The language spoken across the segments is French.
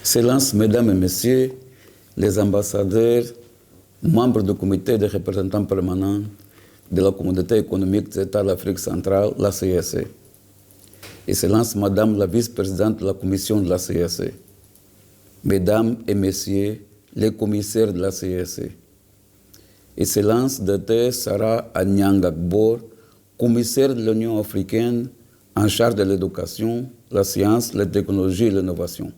Excellences, Mesdames et Messieurs, les ambassadeurs, membres du comité des représentants permanents de la communauté économique des États de l'Afrique centrale, la CEAC. Excellences, Madame la vice-présidente de la commission de la CEAC. Mesdames et Messieurs, les commissaires de la CEAC. Excellence Dr Sarah Anyang-Agbor, commissaire de l'Union africaine en charge de l'éducation, la science, la technologie et l'innovation.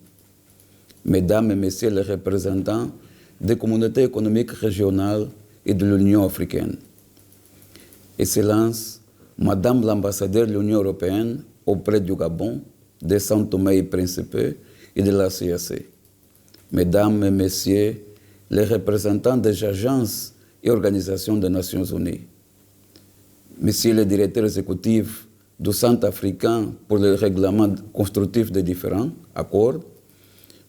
Mesdames et Messieurs les représentants des communautés économiques régionales et de l'Union africaine. Excellence, Madame l'ambassadeur de l'Union européenne auprès du Gabon, de São Tomé et Príncipe et de la CEAC. Mesdames et Messieurs les représentants des agences et organisations des Nations Unies. Messieurs les directeurs exécutifs du Centre africain pour le règlement constructif des différents accords,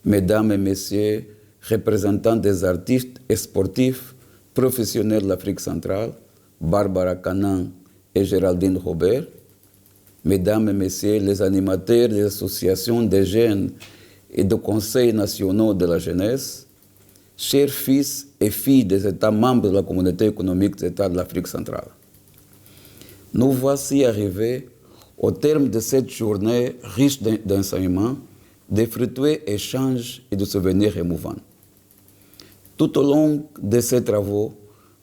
Mesdames et Messieurs, représentants des artistes et sportifs professionnels de l'Afrique centrale, Barbara Canaan et Géraldine Robert, Mesdames et Messieurs, les animateurs des associations des jeunes et des conseils nationaux de la jeunesse, chers fils et filles des États membres de la communauté économique des États de l'Afrique centrale. Nous voici arrivés au terme de cette journée riche d'enseignements, de fructueux échanges et de souvenirs émouvants. Tout au long de ces travaux,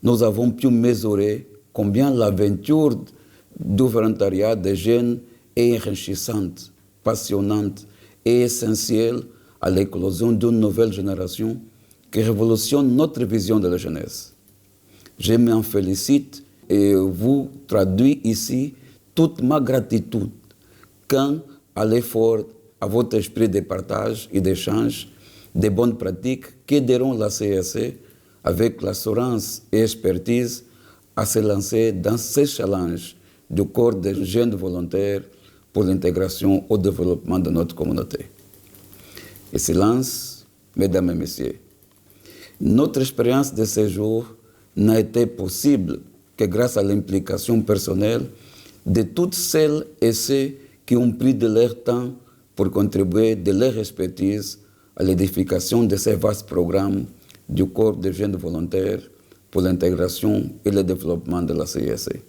nous avons pu mesurer combien l'aventure du volontariat des jeunes est enrichissante, passionnante et essentielle à l'éclosion d'une nouvelle génération qui révolutionne notre vision de la jeunesse. Je m'en félicite et vous traduis ici toute ma gratitude quant à l'effort, à votre esprit de partage et d'échange des bonnes pratiques qui aideront la CEAC avec l'assurance et expertise à se lancer dans ces challenges du corps des jeunes volontaires pour l'intégration au développement de notre communauté. Excellences, Mesdames et Messieurs, notre expérience de ces jours n'a été possible que grâce à l'implication personnelle de toutes celles et ceux qui ont pris de leur temps pour contribuer de leur expertise à l'édification de ces vastes programmes du corps des jeunes volontaires pour l'intégration et le développement de la CEAC.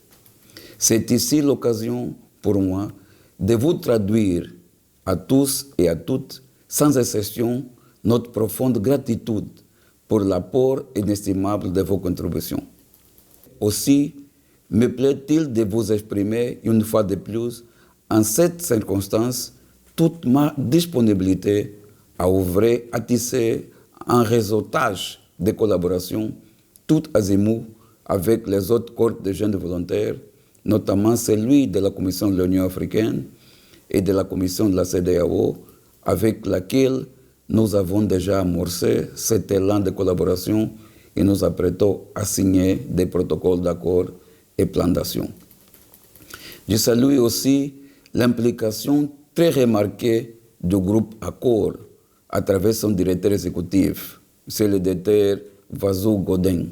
C'est ici l'occasion pour moi de vous traduire à tous et à toutes, sans exception, notre profonde gratitude pour l'apport inestimable de vos contributions. Aussi, me plaît-il de vous exprimer une fois de plus, en cette circonstance, toute ma disponibilité à ouvrir, à tisser un réseautage de collaboration tout azimut avec les autres corps de jeunes volontaires, notamment celui de la Commission de l'Union africaine et de la Commission de la CEDEAO, avec laquelle nous avons déjà amorcé cet élan de collaboration et nous apprêtons à signer des protocoles d'accord et plans d'action. Je salue aussi l'implication très remarquée du groupe Accord à travers son directeur exécutif, c'est le directeur Vazou Godin,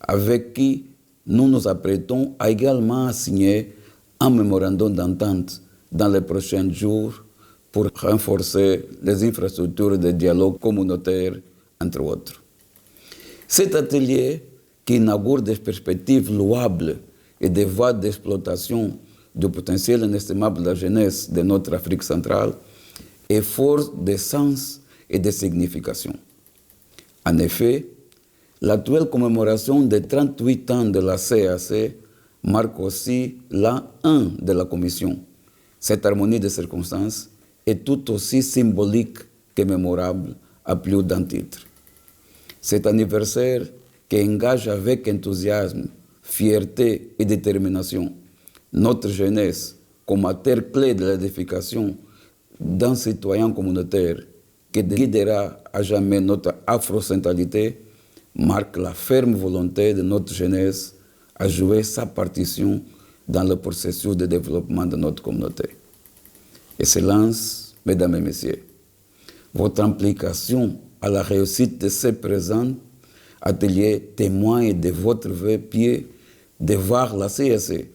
avec qui nous nous apprêtons à également signer un mémorandum d'entente dans les prochains jours pour renforcer les infrastructures de dialogue communautaire, entre autres. Cet atelier, qui inaugure des perspectives louables et des voies d'exploitation du potentiel inestimable de la jeunesse de notre Afrique centrale, est fort de sens et de signification. En effet, l'actuelle commémoration des 38 ans de la CEAC marque aussi l'an 1 de la Commission. Cette harmonie de circonstances est tout aussi symbolique que mémorable à plus d'un titre. Cet anniversaire qui engage avec enthousiasme, fierté et détermination notre jeunesse comme acteur clé de l'édification d'un citoyen communautaire qui guidera à jamais notre afrocentralité marque la ferme volonté de notre jeunesse à jouer sa partition dans le processus de développement de notre communauté. Excellences, Mesdames et Messieurs, votre implication à la réussite de ce présent atelier témoigne de votre vœu pieux de voir la CEAC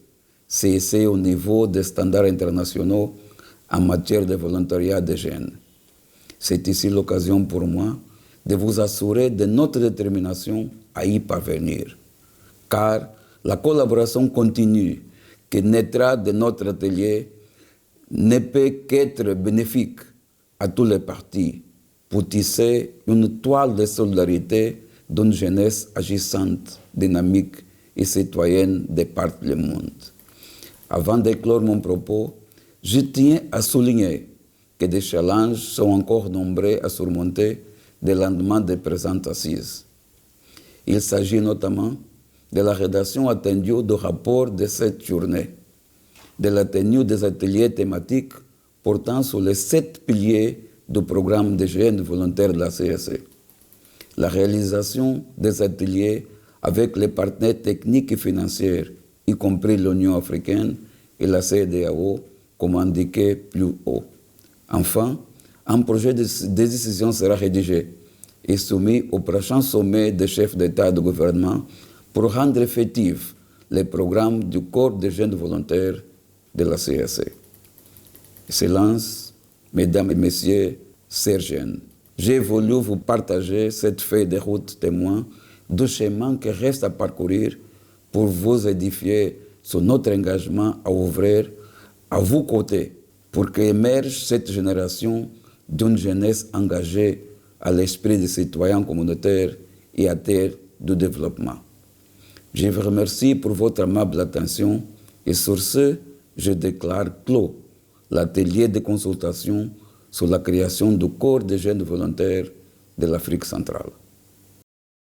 au niveau des standards internationaux en matière de volontariat des jeunes. C'est ici l'occasion pour moi de vous assurer de notre détermination à y parvenir. Car la collaboration continue qui naîtra de notre atelier ne peut qu'être bénéfique à tous les partis pour tisser une toile de solidarité d'une jeunesse agissante, dynamique et citoyenne de par le monde. Avant d'éclore mon propos, je tiens à souligner que des challenges sont encore nombreux à surmonter dès le lendemain des présentes assises. Il s'agit notamment de la rédaction attendue du rapport de cette journée, de la tenue des ateliers thématiques portant sur les 7 piliers du programme des jeunes volontaires de la CSC, la réalisation des ateliers avec les partenaires techniques et financiers, y compris l'Union africaine et la CEDEAO, comme indiqué plus haut. Enfin, un projet de décision sera rédigé et soumis au prochain sommet des chefs d'État et de gouvernement pour rendre effectif les programmes du corps des jeunes volontaires de la CSC. Excellences, Mesdames et Messieurs, chers jeunes, j'ai voulu vous partager cette feuille de route témoin du chemin qui reste à parcourir pour vous édifier sur notre engagement à ouvrir à vos côtés pour qu'émerge cette génération d'une jeunesse engagée à l'esprit des citoyens communautaires et à terre du développement. Je vous remercie pour votre amable attention et sur ce, je déclare clos l'atelier de consultation sur la création du corps des jeunes volontaires de l'Afrique centrale.